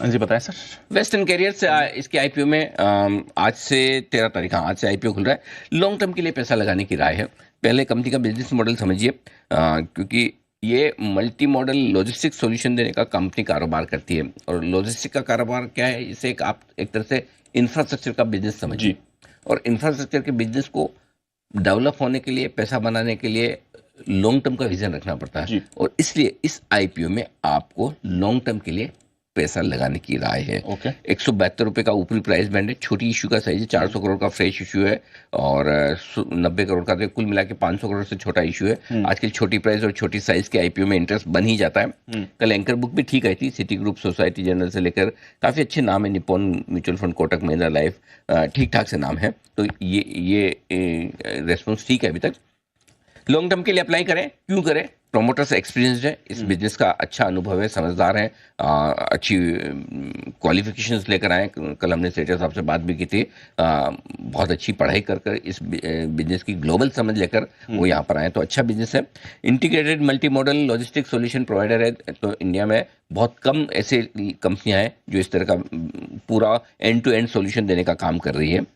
जी बताएं sir. Western career से इसके आईपीओ में आज से 13 तारीख, हाँ आज से आईपीओ खुल रहा है। लॉन्ग टर्म के लिए पैसा लगाने की राय है। पहले कंपनी का बिजनेस मॉडल समझिए, क्योंकि ये मल्टी मॉडल लॉजिस्टिक सॉल्यूशन देने का कंपनी कारोबार करती है। और लॉजिस्टिक का कारोबार क्या है, इसे आप एक तरह से इंफ्रास्ट्रक्चर का बिजनेस समझिए। जी। और इंफ्रास्ट्रक्चर के बिजनेस को डेवलप होने के लिए, पैसा बनाने के लिए लॉन्ग टर्म का विजन रखना पड़ता है। जी। और इसलिए इस आईपीओ में आपको लॉन्ग टर्म के लिए पैसा लगाने की राय है। ओके। 172 रुपये का ऊपरी प्राइस बैंड है। छोटी इशू का साइज है, 400 करोड़ का फ्रेश इशू है। और 90 करोड़ का, तो कुल मिला के 500 करोड़ से छोटा इशू है। आजकल छोटी प्राइस और छोटी साइज के आईपीओ में इंटरेस्ट बन ही जाता है। कल एंकर बुक भी ठीक आई थी। सिटी ग्रुप, सोसाइटी जनरल से लेकर काफ़ी अच्छे नाम है। Nippon mutual fund, Kotak Mahindra life, ठीक ठाक से नाम है। तो ये रेस्पॉन्स ठीक है अभी तक। लॉन्ग टर्म के लिए अप्लाई करें, क्यों करें? प्रोमोटर्स एक्सपीरियंस्ड है इस बिजनेस का, अच्छा अनुभव है, समझदार हैं, अच्छी क्वालिफिकेशंस लेकर आए। कल हमने सेठा साहब से बात भी की थी। बहुत अच्छी पढ़ाई कर कर इस बिजनेस की ग्लोबल समझ लेकर वो यहाँ पर आए, तो अच्छा बिजनेस है। Integrated multi modal logistic solution provider है। तो इंडिया में बहुत कम ऐसे कंपनियां हैं जो इस तरह का पूरा एंड टू एंड सॉल्यूशन देने का काम कर रही है।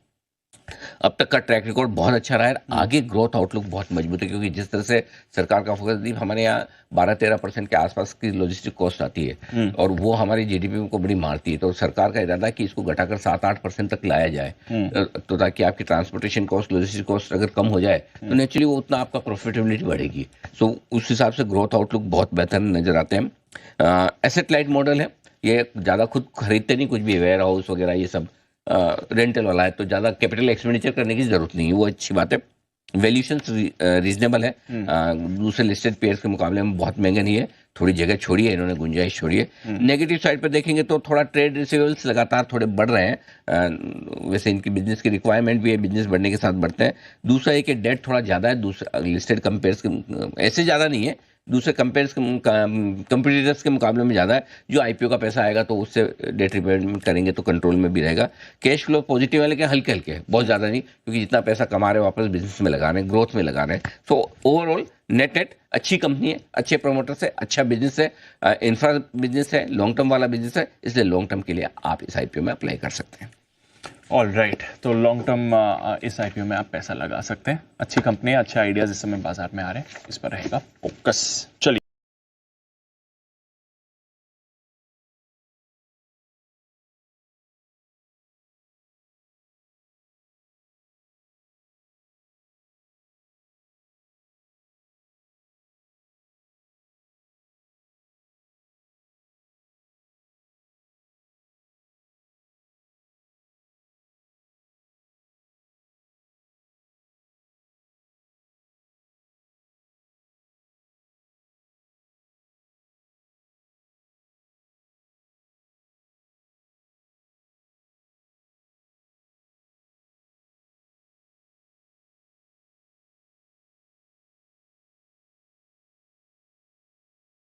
अब तक का ट्रैक रिकॉर्ड बहुत अच्छा रहा है। आगे ग्रोथ आउटलुक बहुत मजबूत है, क्योंकि जिस तरह से सरकार का फोकस दी, हमारे यहाँ 12-13% के आसपास की लॉजिस्टिक कॉस्ट आती है और वो हमारी जीडीपी को बड़ी मारती है। तो सरकार का इरादा है कि इसको घटाकर 7-8% तक लाया जाए, तो ताकि आपकी ट्रांसपोर्टेशन कॉस्ट, लॉजिस्टिक कॉस्ट अगर कम हो जाए तो नेचुरली वो उतना आपका प्रॉफिटेबिलिटी बढ़ेगी। सो उस हिसाब से ग्रोथ आउटलुक बहुत बेहतर नजर आते हैं। एसेट लाइट मॉडल है, ये ज़्यादा खुद खरीदते नहीं कुछ भी, वेयर हाउस वगैरह ये सब रेंटल वाला है, तो ज़्यादा कैपिटल एक्सपेंडिचर करने की ज़रूरत नहीं है, वो अच्छी बात है। वैल्यूशन रीजनेबल है, दूसरे लिस्टेड पेयर्स के मुकाबले में बहुत महंगे नहीं है। थोड़ी जगह छोड़ी है इन्होंने, गुंजाइश छोड़ी है। नेगेटिव साइड पर देखेंगे तो थोड़ा ट्रेड रिसीवेबल्स लगातार थोड़े बढ़ रहे हैं। वैसे इनकी बिजनेस की रिक्वायरमेंट भी है, बिजनेस बढ़ने के साथ बढ़ते हैं। दूसरा है कि डेट थोड़ा ज़्यादा है, दूसरे लिस्टेड कंपेयर्स के ऐसे ज़्यादा नहीं है, दूसरे कंपटीटर्स के मुकाबले में ज़्यादा है। जो आईपीओ का पैसा आएगा तो उससे डेट रिपेमेंट करेंगे तो कंट्रोल में भी रहेगा। कैश फ्लो पॉजिटिव है, लेकिन हल्के हल्के है, बहुत ज़्यादा नहीं, क्योंकि जितना पैसा कमा रहे हैं वापस बिजनेस में लगा रहे हैं, ग्रोथ में लगा रहे हैं। सो ओवरऑल नेट अच्छी कंपनी है, अच्छे प्रोमोटर्स है, अच्छा बिजनेस है, इंफ्रा बिजनेस है, लॉन्ग टर्म वाला बिजनेस है। इसलिए लॉन्ग टर्म के लिए आप इस आईपीओ में अप्लाई कर सकते हैं। ऑल राइट, तो लॉन्ग टर्म इस आईपीओ में आप पैसा लगा सकते हैं। अच्छी कंपनी है, अच्छे आइडियाज इस समय बाजार में आ रहे हैं, इस पर रहेगा फोकस। चलिए।